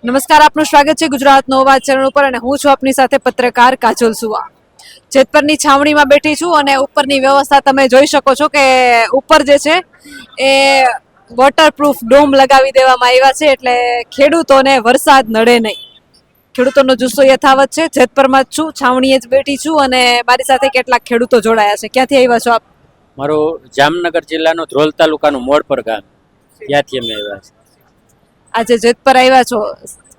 નમસ્કાર, આપનું સ્વાગત છે ગુજરાત નોવા ચેનલ ઉપર અને હું છું આપની સાથે પત્રકાર કાજોલ સુવા. જેતપરની છાવણીમાં બેઠી છું અને ઉપરની વ્યવસ્થા તમે જોઈ શકો છો કે ઉપર જે છે એ વોટરપ્રૂફ ડોમ લગાવી દેવામાં આવ્યા છે, એટલે ખેડૂતોને વરસાદ નડે નહીં. ખેડૂતોનો જુસ્સો યથાવત છે. જેતપરમાં જ છું, છાવણીએ જ બેઠી છું અને મારી સાથે કેટલાક ખેડૂતો જોડાયા છે. ક્યાંથી આવ્યા છો આપ? મારું જામનગર જિલ્લાનું ધ્રોલ તાલુકાનું મોડપર ગામ, ત્યાંથી અમે આવ્યા છે. આજે જેતપર આવ્યા છો,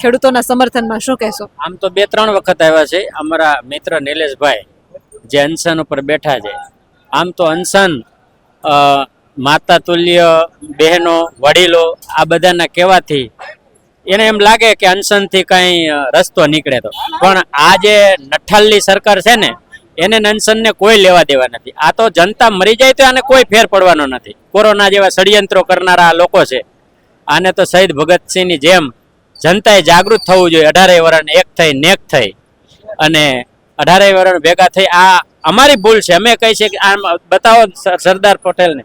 ખેડૂતોના સમર્થનમાં શું કહેશો? આમ તો 2-3 વખત આવ્યા છે. અમારા મિત્ર નિલેશભાઈ જે અનશન ઉપર બેઠા છે, આમ તો અનશન માતા તુલ્ય બહેનો વડીલો આ બધાના કહેવાથી એને એમ લાગે કે અનશનથી કાંઈ રસ્તો નીકળે તો, પણ આ જે નઠ્ઠાલની સરકાર છે ને એને અનશનને કોઈ લેવા દેવા નથી. આ તો જનતા મરી જાય તો આને કોઈ ફેર પડવાનો નથી. કોરોના જેવા ષડયંત્રો કરનારા આ લોકો છે, આને તો શહીદ ભગતસિંહની જેમ જનતાએ જાગૃત થવું જોઈએ. 18 વર્ષ એક થઈ નેક થઈ અને 18 વર્ષ ભેગા થઈ. આ અમારી ભૂલ છે. અમે કહી છે કે આમ બતાવો સરદાર પટેલને.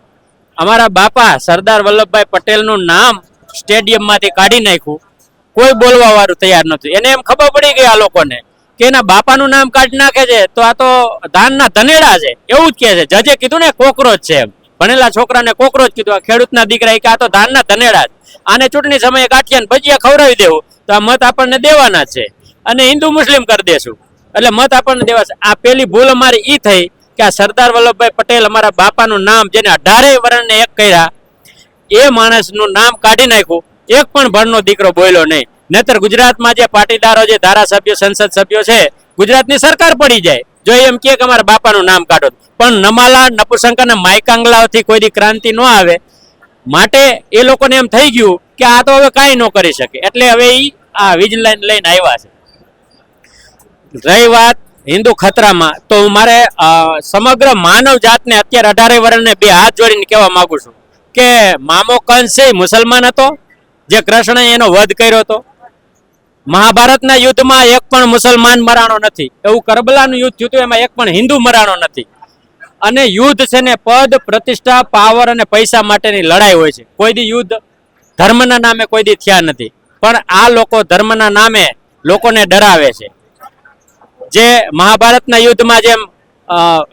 અમારા બાપા સરદાર વલ્લભભાઈ પટેલનું નામ સ્ટેડિયમમાંથી કાઢી નાખ્યું, કોઈ બોલવા વાળું તૈયાર નહોતું. એને એમ ખબર પડી ગઈ આ લોકોને કે એના બાપાનું નામ કાઢી નાખે છે તો આ તો ધાનના ધનેડા છે, એવું જ કહે છે. જજે કીધું ને કોકરોચ છે એમ, ભણેલા છોકરાને કોકરોચ કીધું. આ ખેડૂતના દીકરા કે આ તો ધાનના ધનેડા જ. આને ચૂંટણી સમયે ગાંઠિયાને ભજીયા ખવડાવી દેવું તો આ મત આપણને દેવાના છે અને હિન્દુ મુસ્લિમ કરી દેશું એટલે મત આપણને દેવા છે. આ પેલી ભૂલ અમારી ઈ થઈ કે આ સરદાર વલ્લભભાઈ પટેલ અમારા બાપાનું નામ જેને 18 વર્ષને એક કર્યા એ માણસનું નામ કાઢી નાખ્યું. એક પણ ભણનો દીકરો બોલ્યો નહીં. નહીતર ગુજરાતમાં જે પાટીદારો જે ધારાસભ્યો સંસદ સભ્યો છે, ગુજરાતની સરકાર પડી જાય જો એમ કે અમારા બાપાનું નામ કાઢો. પણ નમાલા નપુસંક અને માયકાંગલાઓથી કોઈ દી ક્રાંતિ ન આવે માટે એ લોકોને એમ થઈ ગયું કે આ તો હવે કાંઈ ન કરી શકે, એટલે હવે ઈ આ વિજિલન્સ લઈને આવ્યા છે. રહી વાત હિન્દુ ખતરામાં, તો મારે સમગ્ર માનવ જાતને અત્યારે 18 વર્ષને 2 હાથ જોડીને કહેવા માંગુ છું કે મામો કંસ છે મુસલમાન હતો, જે કૃષ્ણએ એનો વધ કર્યો હતો. મહાભારતના યુદ્ધમાં એક પણ મુસલમાન મરાણો નથી. એવું કરબલાનું યુદ્ધ થયું હતું, એમાં એક પણ હિન્દુ મરાણો નથી. અને યુદ્ધ છે ને પદ પ્રતિષ્ઠા પાવર અને પૈસા માટેની લડાઈ હોય છે. કોઈ દી યુદ્ધ ધર્મના નામે કોઈ દી થયા નથી, પણ આ લોકો ધર્મના નામે લોકોને ડરાવે છે. જે મહાભારતના યુદ્ધમાં જેમ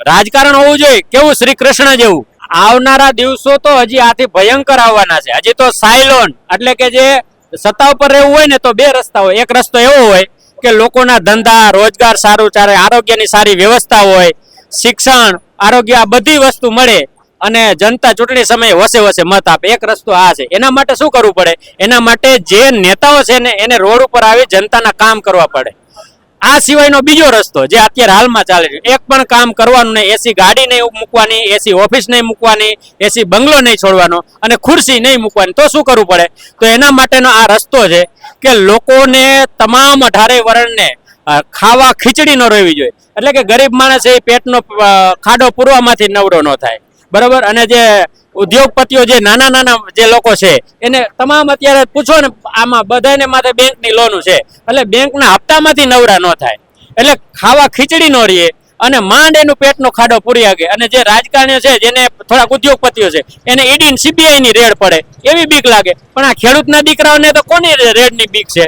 રાજકારણ હોવું જોઈએ, કેવું શ્રી કૃષ્ણ જેવું. આવનારા દિવસો તો હજી આથી ભયંકર આવવાના છે. હજી તો સાયલોન એટલે કે જે સત્તા ઉપર રહેવું હોય ને તો 2 રસ્તા હોય. એક રસ્તો એવો હોય કે લોકોના ધંધા રોજગાર સારું ચાલે, આરોગ્યની સારી વ્યવસ્થા હોય, શિક્ષણ આરોગ્ય આ બધી વસ્તુ મળે અને જનતા ચૂંટણી સમયે વસે વસે મત આપે. એક રસ્તો આ છે. એના માટે શું કરવું પડે? એના માટે જે નેતાઓ છે ને એને રોડ ઉપર આવી જનતાના કામ કરવા પડે. આ સિવાયનો બીજો રસ્તો જે અત્યારે હાલમાં ચાલે છે, એક પણ કામ કરવાનું નહીં, એસી ગાડી નહીં મૂકવાની, એસી ઓફિસ નહીં મૂકવાની, એસી બંગલો નહીં છોડવાનો અને ખુરશી નહીં મૂકવાની. તો શું કરવું પડે? તો એના માટેનો આ રસ્તો છે કે લોકોને તમામ 18 વર્ષને ખાવા ખીચડી ન રહેવી જોઈએ. એટલે કે ગરીબ માણસ એ પેટનો ખાડો પૂરવામાંથી નવરો ન થાય, બરાબર. અને જે ઉદ્યોગપતિઓ જે નાના નાના જે લોકો છે એને તમામ અત્યારે પૂછો ને, આમાં બધાને માથે બેંકની લોન છે, એટલે બેંકના હપ્તામાંથી નવરા ન થાય. એટલે ખાવા ખીચડી ન રહીએ અને માંડ એનું પેટનો ખાડો પૂરી આગે. અને જે રાજકારણીઓ છે, જેને થોડાક ઉદ્યોગપતિઓ છે, એને ઈડી ને CBI ની રેડ પડે એવી બીક લાગે. પણ આ ખેડૂતના દીકરાઓને તો કોની રેડની બીક છે?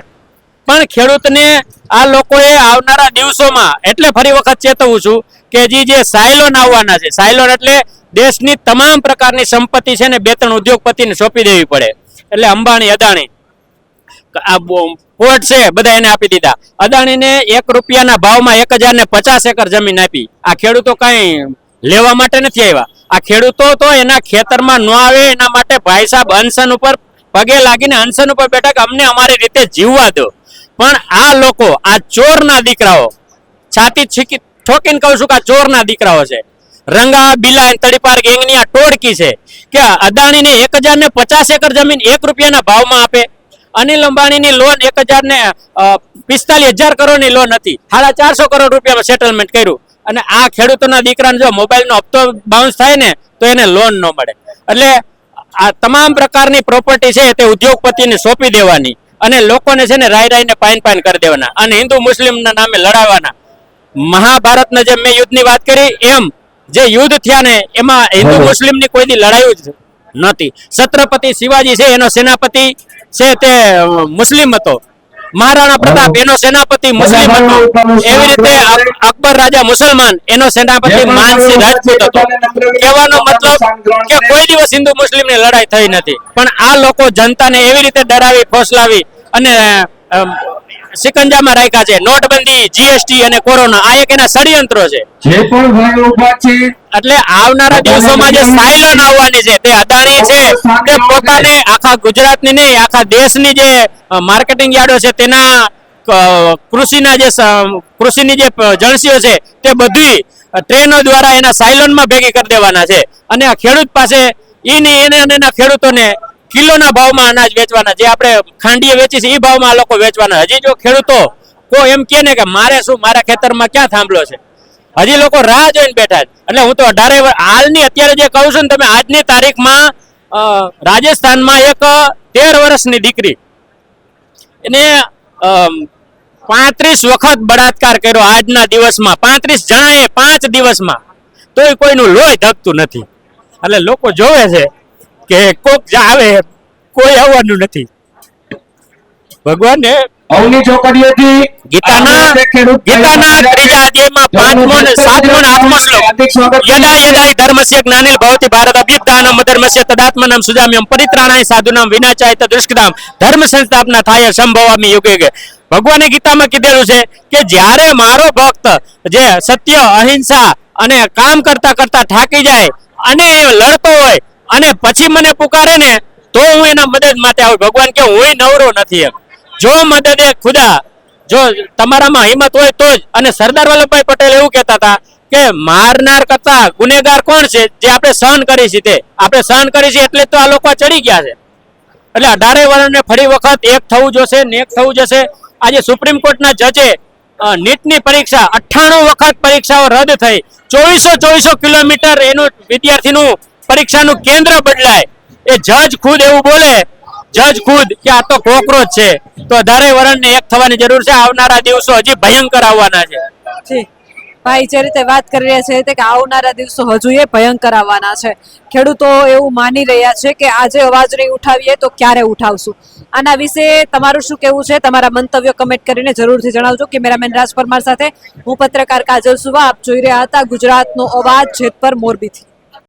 પણ ખેડૂતને આ લોકોએ આવનારા દિવસોમાં, એટલે ફરી વખત ચેતવું છું કે જે સાયલોન આવવાના છે, સાયલોન એટલે દેશની તમામ પ્રકારની સંપત્તિ છે ને 2-3 ઉદ્યોગપતિને સોંપી દેવી પડે. એટલે અંબાણી અદાણી આ પોર્ટ છે બધા એને આપી દીધા. અદાણીને ₹1 ભાવમાં 1050 એકર જમીન આપી. આ ખેડૂતો કઈ લેવા માટે નથી આવ્યા. આ ખેડૂતો તો એના ખેતરમાં ન આવે એના માટે ભાઈ સાહેબ અનશન ઉપર પગે લાગીને અનશન ઉપર બેઠા કે અમને અમારી રીતે જીવવા દો. પણ આ લોકો, આ ચોરના દીકરાઓ, છાતી ઠોકીને કહું છું કે આ ચોરના દીકરાઓ છે. રંગા બિલા તડીપાર ગેંગની આ ટોળકી છે કે અદાણીને 1050 એકર જમીન ₹1 ભાવમાં આપે. અનિલ અંબાણીની લોન 45,000 કરોડની લોન હતી, 450 કરોડ રૂપિયામાં સેટલમેન્ટ કર્યું. અને આ ખેડૂતોના દીકરાને જો મોબાઈલનો હપ્તો બાઉન્સ થાય ને તો એને લોન ન મળે. એટલે આ તમામ પ્રકારની પ્રોપર્ટી છે તે ઉદ્યોગપતિને સોંપી દેવાની અને લોકોને છે ને રાઈને પાઈન કરી દેવાના અને હિન્દુ મુસ્લિમના નામે લડાવવાના. મહાભારતના જેમ મેં યુદ્ધની વાત કરી એમ જે યુદ્ધ થયા ને એમાં હિન્દુ મુસ્લિમની કોઈ દી લડાઈ જ નથી. છત્રપતિ શિવાજી છે, એનો સેનાપતિ છે તે મુસ્લિમ હતો મહારાણા પ્રતાપ એનો સેનાપતિ મુસ્લિમ હતો, એવી રીતે અકબર રાજા મુસલમાન એનો સેનાપતિ માનસિંહ રાજપૂત હતો. કહેવાનો મતલબ કે કોઈ દિવસ હિન્દુ મુસ્લિમની લડાઈ થઈ નથી, પણ આ લોકો જનતાને એવી રીતે ડરાવી ફોસલાવી અને સિકંજામાં રાખ્યા છે. નોટબંધી, જીએસટી અને કોરોના આ એક એના ષડયંત્રો છે. જે પણ ભાઈઓ ઊભા છે એટલે આવનારા દિવસોમાં જે સાયલન આવવાની છે તે અદાણી છે તે પોતાને આખા ગુજરાતની નહીં આખા દેશની જે માર્કેટિંગ યાર્ડો છે તેના કૃષિની જે જણસીઓ છે તે બધી ટ્રેનો દ્વારા એના સાયલનમાં ભેગી કરી દેવાના છે. અને આ ખેડૂત પાસે એના ખેડૂતોને કિલોના ભાવમાં અનાજ વેચવાના, જે આપણે ખાંડીએ વેચી છે એ ભાવમાં આ લોકો વેચવાના. હજી જો ખેડૂતો કોઈ એમ કહે ને કે મારે શું, મારા ખેતરમાં ક્યાં થાંભલો છે, હજી લોકો રાહ જોઈને બેઠા છે. એટલે હું તો 18 હાલની અત્યારે જે કહું છું ને તમે, આજની તારીખમાં રાજસ્થાનમાં એક 13 વર્ષની દીકરી એને 35 વખત બળાત્કાર કર્યો આજના દિવસમાં, 35 જણાએ 5 દિવસમાં, તોય કોઈનું લોહી ધકતું નથી. એટલે લોકો જોવે છે કે કોક આવે, કોઈ આવવાનું નથી. ભગવાને અવની ચોકડીએથી ગીતાના ત્રીજા અધ્યાયમાં 5મો અને 7મો અને 8મો શ્લોક યદા યદા ધર્મસ્ય જ્ઞાનિલ ભવતિ ભારત અભ્યુત્થાનમ ધર્મસ્ય તદાત્મનમ સુજામ્યમ પરિત્રાણાય સાધુનામ વિનાચાય તદુષ્કૃતામ ધર્મ સંસ્થાપના થાય સંભવામી યુગે યુગે. ભગવાને ગીતામાં કીધેલું છે કે જ્યારે મારો ભક્ત જે સત્ય, અહિંસા અને કામ કરતા કરતા થાકી જાય અને એ લડતો હોય અને પછી મને પુકારે ને તો હું એના મદદ માટે આવું. ભગવાન કે હું નવરો નથી એમ. જો મદદે ખુદા, જો તમારામાં હિંમત હોય તો જ. અને સરદાર વલ્લભભાઈ પટેલ એવું કહેતા હતા કે મારનાર કરતા ગુનેગાર કોણ છે, જે આપણે સહન કરી છે તે આપણે સહન કરી છે એટલે તો આ લોકો ચડી ગયા છે. એટલે 18 વર્ષને ફરી વખત એક થવું જોશે ને એક થવું જશે. આજે સુપ્રીમ કોર્ટના જજે નીટની પરીક્ષા 98 વખત પરીક્ષાઓ રદ થઈ, 2400 કિલોમીટર એનું વિદ્યાર્થીનું પરીક્ષાનું કેન્દ્ર બદલાય. એ જજ ખુદ એવું બોલે, જજ ખુદ કે આ તો કોકરોચ છે. તો 18 વર્ષને એક થવાની જરૂર છે. આવનારા દિવસો હજી ભયંકર આવવાના છે. જી ભાઈ જે રીતે વાત કરી રહ્યા છે કે આવનારા દિવસો હજુ એ ભયંકર આવવાના છે. ખેડૂતો એવું માની રહ્યા છે કે આજે અવાજ નહીં ઉઠાવીએ તો ક્યારે ઉઠાવશું. આના વિશે તમારું શું કહેવું છે? તમારા મંતવ્યો કમેન્ટ કરીને જરૂરથી જણાવજો. કેમેરામેન રાજ પરમાર સાથે હું પત્રકાર કાજલ સુવા. આપ જોઈ રહ્યા હતા ગુજરાતનો અવાજ, જેતપર મોરબીથી.